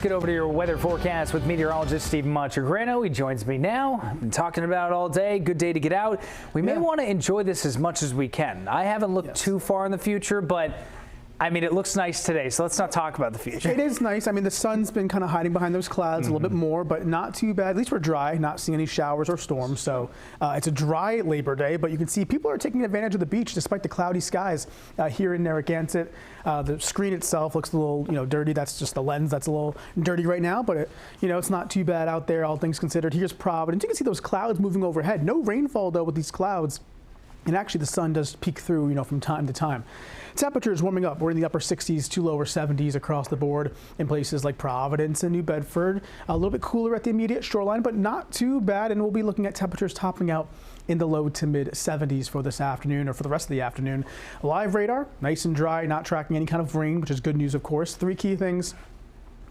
Get over to your weather forecast with meteorologist Stephen Montegrano. He joins me now. I've been talking about it all day. Good day to get out. We may want to enjoy this as much as we can. I haven't looked too far in the future, but I mean, it looks nice today, so let's not talk about the future. It is nice. I mean, the sun's been kind of hiding behind those clouds a little bit more, but not too bad. At least we're dry, not seeing any showers or storms. So it's a dry Labor Day, but you can see people are taking advantage of the beach despite the cloudy skies here in Narragansett. The screen itself looks a little, dirty. That's just the lens that's a little dirty right now, but it's not too bad out there, all things considered. Here's Providence. You can see those clouds moving overhead. No rainfall though with these clouds. And actually the sun does peek through, from time to time. Temperatures warming up. We're in the upper 60s to lower 70s across the board in places like Providence and New Bedford. A little bit cooler at the immediate shoreline, but not too bad. And we'll be looking at temperatures topping out in the low to mid 70s for this afternoon or for the rest of the afternoon. Live radar, nice and dry, not tracking any kind of rain, which is good news, of course. Three key things.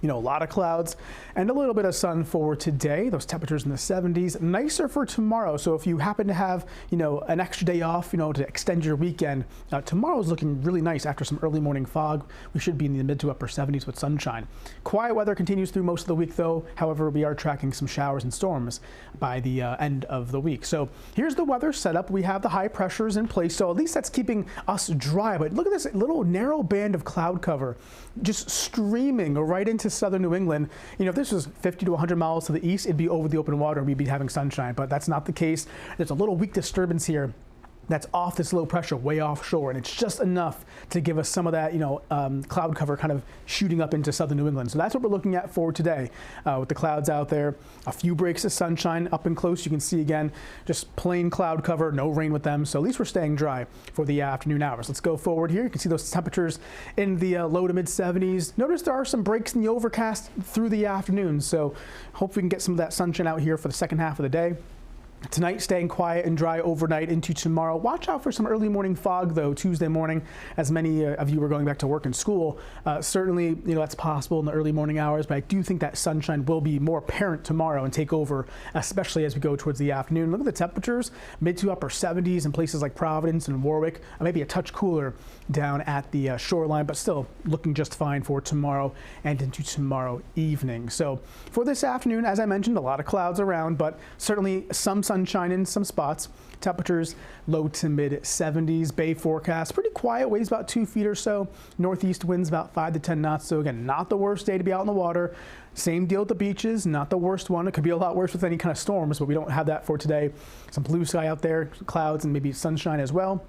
A lot of clouds and a little bit of sun for today. Those temperatures in the 70s. Nicer for tomorrow. So if you happen to have, an extra day off, to extend your weekend, tomorrow is looking really nice after some early morning fog. We should be in the mid to upper 70s with sunshine. Quiet weather continues through most of the week, though. However, we are tracking some showers and storms by the end of the week. So here's the weather setup. We have the high pressures in place, so at least that's keeping us dry. But look at this little narrow band of cloud cover just streaming right into southern New England. If this was 50 to 100 miles to the east, it'd be over the open water and we'd be having sunshine, but that's not the case. There's a little weak disturbance here that's off this low pressure way offshore, and it's just enough to give us some of that, cloud cover kind of shooting up into southern New England. So that's what we're looking at for today with the clouds out there. A few breaks of sunshine up and close. You can see again, just plain cloud cover, no rain with them. So at least we're staying dry for the afternoon hours. Let's go forward here. You can see those temperatures in the low to mid 70s. Notice there are some breaks in the overcast through the afternoon. So hope we can get some of that sunshine out here for the second half of the day. Tonight, staying quiet and dry overnight into tomorrow. Watch out for some early morning fog, though, Tuesday morning, as many of you are going back to work and school. Certainly, that's possible in the early morning hours, but I do think that sunshine will be more apparent tomorrow and take over, especially as we go towards the afternoon. Look at the temperatures, mid to upper 70s in places like Providence and Warwick. Maybe a touch cooler down at the shoreline, but still looking just fine for tomorrow and into tomorrow evening. So for this afternoon, as I mentioned, a lot of clouds around, but certainly some sunshine in some spots. Temperatures low to mid 70s. Bay forecast pretty quiet, waves about 2 feet or so. Northeast winds about 5 to 10 knots. So again, not the worst day to be out in the water. Same deal at the beaches, not the worst one. It could be a lot worse with any kind of storms, but we don't have that for today. Some blue sky out there, clouds and maybe sunshine as well.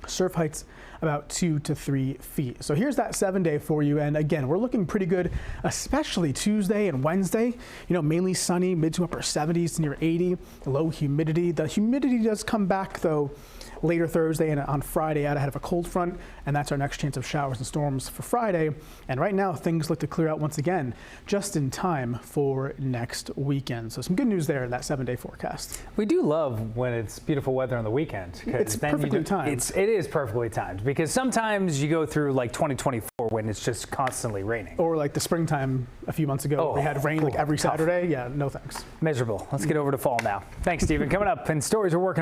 Surf heights about 2 to 3 feet. So here's that 7-day for you. And again, we're looking pretty good, especially Tuesday and Wednesday. Mainly sunny, mid to upper 70s to near 80, low humidity. The humidity does come back though later Thursday and on Friday out ahead of a cold front, and that's our next chance of showers and storms for Friday. And right now things look to clear out once again, just in time for next weekend. So some good news there in that 7-day forecast. We do love when it's beautiful weather on the weekend. It's perfectly timed. It is perfectly timed, because sometimes you go through like 2024 when it's just constantly raining. Or like the springtime a few months ago, we had rain like every Saturday. Yeah, no thanks. Miserable. Let's get over to fall now. Thanks, Stephen. Coming up, and stories we're working on.